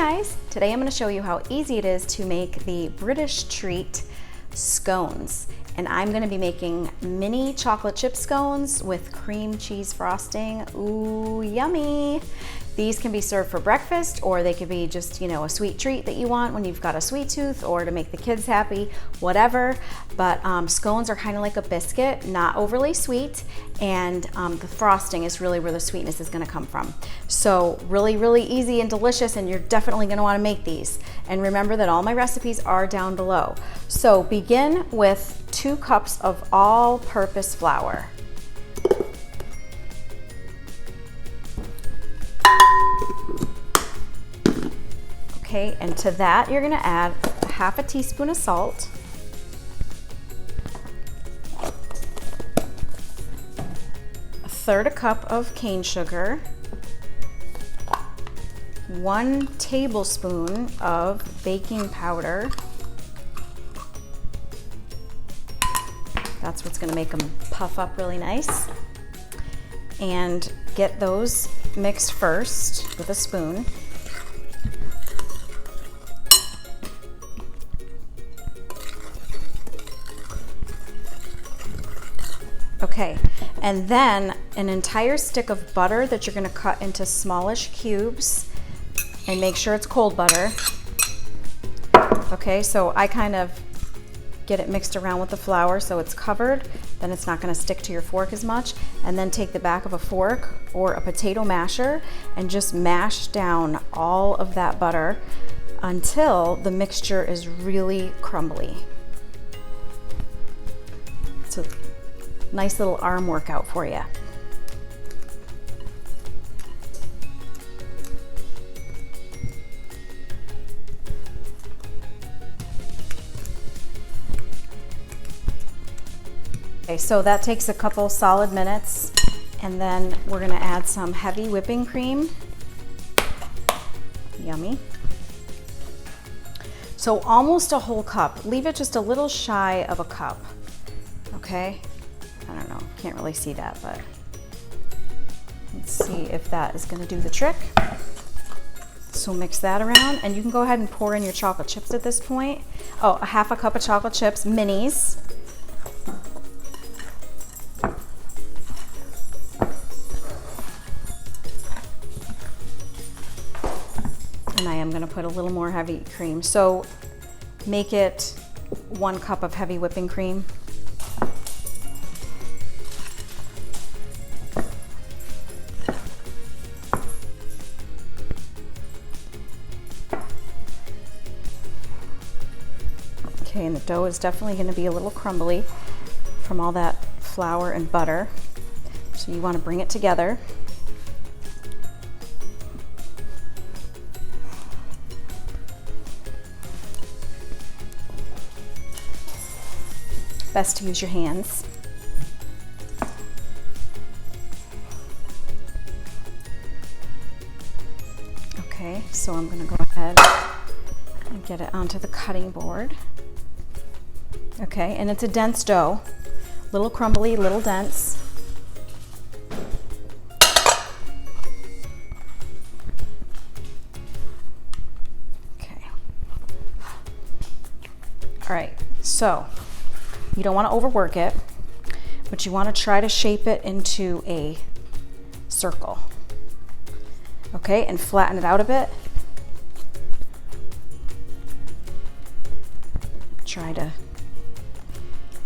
guys, today I'm going to show you how easy it is to make the British treat scones. And I'm going to be making mini chocolate chip scones with cream cheese frosting. Ooh, yummy! These can be served for breakfast, or they could be just, you know, a sweet treat that you want when you've got a sweet tooth, or to make the kids happy, whatever. But scones are kind of like a biscuit, not overly sweet, and the frosting is really where the sweetness is going to come from. So really, really easy and delicious, and you're definitely going to want to make these. And remember that all my recipes are down below. So begin with 2 cups of all-purpose flour. Okay, and to that you're gonna add half a teaspoon of salt, a third a cup of cane sugar, 1 tablespoon of baking powder. That's what's gonna make them puff up really nice. And get those mixed first with a spoon. Okay, and then an entire stick of butter that you're gonna cut into smallish cubes, and make sure it's cold butter. Okay, so I kind of get it mixed around with the flour so it's covered, then it's not gonna stick to your fork as much. And then take the back of a fork or a potato masher and just mash down all of that butter until the mixture is really crumbly. So nice little arm workout for you. Okay, so that takes a couple solid minutes, and then we're gonna add some heavy whipping cream. Yummy. So almost a whole cup. Leave it just a little shy of a cup, okay? I don't know, can't really see that, but let's see if that is gonna do the trick. So mix that around, and you can go ahead and pour in your chocolate chips at this point. Oh, a half a cup of chocolate chips, minis. And I am gonna put a little more heavy cream. So make it 1 cup of heavy whipping cream. Okay, and the dough is definitely going to be a little crumbly from all that flour and butter. So you want to bring it together. Best to use your hands. Okay, so I'm going to go ahead and get it onto the cutting board. Okay, and it's a dense dough, little crumbly, little dense. Okay. All right, so you don't want to overwork it, but you want to try to shape it into a circle. Okay, and flatten it out a bit. Try to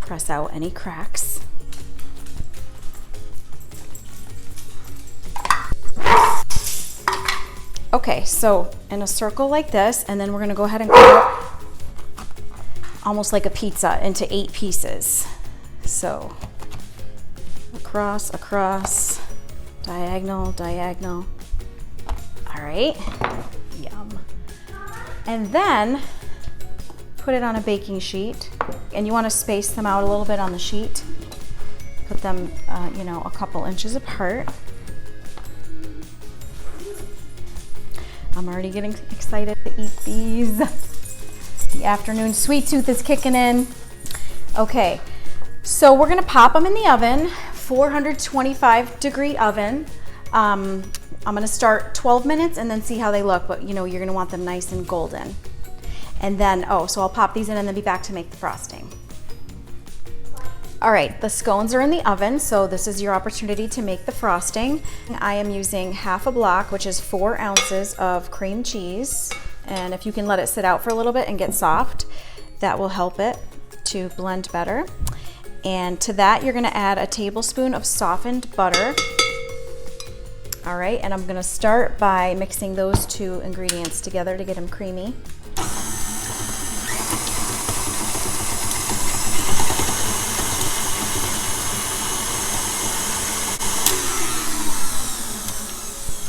press out any cracks. Okay, so in a circle like this, and then we're gonna go ahead and cut it almost like a pizza into 8 pieces. So across, across, diagonal, diagonal. All right, yum. And then put it on a baking sheet, and you want to space them out a little bit on the sheet. Put them, you know, a couple inches apart. I'm already getting excited to eat these. The afternoon sweet tooth is kicking in. Okay, so we're gonna pop them in the oven, 425 degree oven. I'm gonna start 12 minutes and then see how they look, but you know, you're gonna want them nice and golden. And then, so I'll pop these in and then be back to make the frosting. All right, the scones are in the oven, so this is your opportunity to make the frosting. I am using half a block, which is 4 ounces of cream cheese. And if you can let it sit out for a little bit and get soft, that will help it to blend better. And to that, you're gonna add a tablespoon of softened butter. All right, and I'm gonna start by mixing those 2 ingredients together to get them creamy.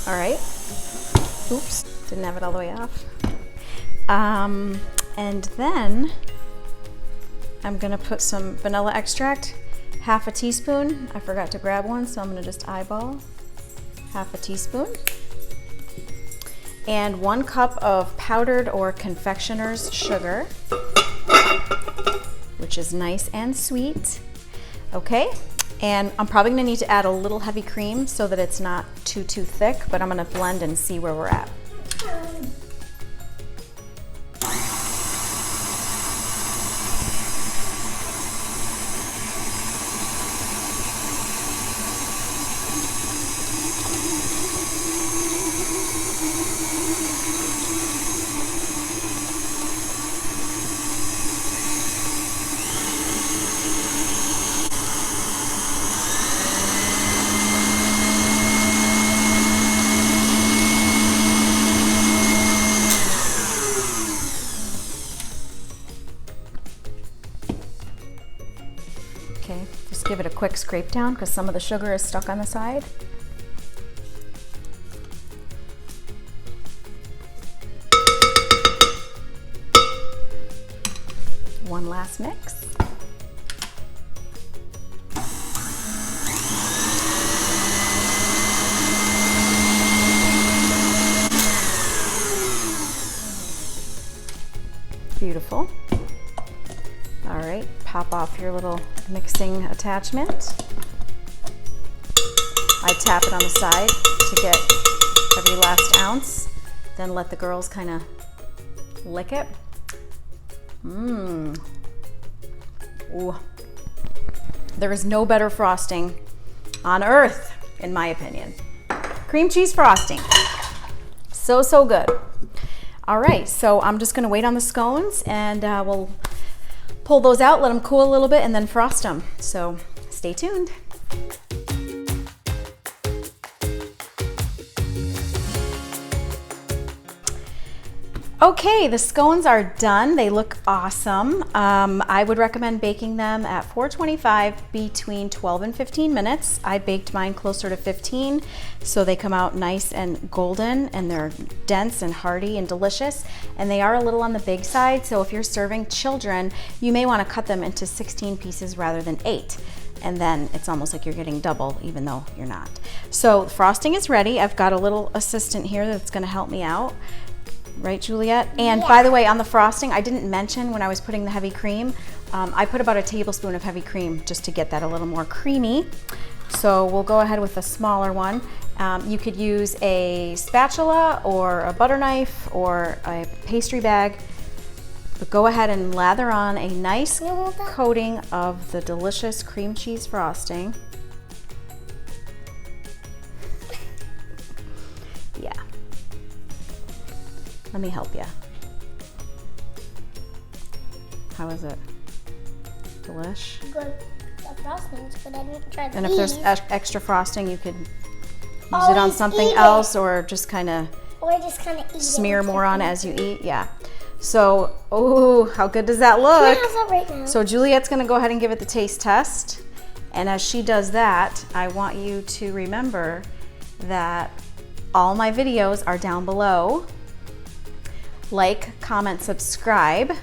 All right, oops, didn't have it all the way off. And then I'm gonna put some vanilla extract, half a teaspoon. I forgot to grab one, so I'm gonna just eyeball half a teaspoon. And 1 cup of powdered or confectioner's sugar, which is nice and sweet. Okay, and I'm probably gonna need to add a little heavy cream so that it's not too thick, but I'm gonna blend and see where we're at. Okay, just give it a quick scrape down because some of the sugar is stuck on the side. One last mix. Beautiful. All right, pop off your little mixing attachment. I tap it on the side to get every last ounce, then let the girls kind of lick it. Ooh. There is no better frosting on earth, in my opinion. Cream cheese frosting. So good. All right, so I'm just gonna wait on the scones and we'll pull those out, let them cool a little bit, and then frost them. So stay tuned. Okay, the scones are done. They look awesome. I would recommend baking them at 425 between 12 and 15 minutes. I baked mine closer to 15, so they come out nice and golden, and they're dense and hearty and delicious. And they are a little on the big side, so if you're serving children, you may want to cut them into 16 pieces rather than 8. And then it's almost like you're getting double, even though you're not. So the frosting is ready. I've got a little assistant here that's gonna help me out. Right, Juliet? And by the way, on the frosting, I didn't mention when I was putting the heavy cream, I put about a tablespoon of heavy cream just to get that a little more creamy. So we'll go ahead with a smaller one. You could use a spatula or a butter knife or a pastry bag, but go ahead and lather on a nice coating of the delicious cream cheese frosting. Yeah. Let me help you. How is it? Delish? Good. The frosting's good. I didn't try And if there's extra frosting, you could use it on something else or just kind of smear more on as you eat. Yeah. So, oh, how good does that look? Right now. So Juliet's gonna go ahead and give it the taste test. And as she does that, I want you to remember that all my videos are down below. Like, comment, subscribe.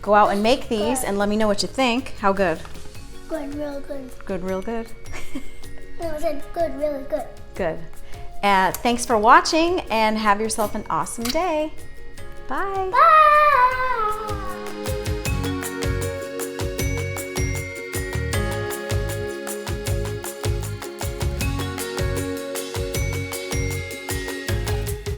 Go out and make these and let me know what you think. How good? Good, real good. Good, real good? No, I said good, really good. Good. Thanks for watching and have yourself an awesome day. Bye. Bye.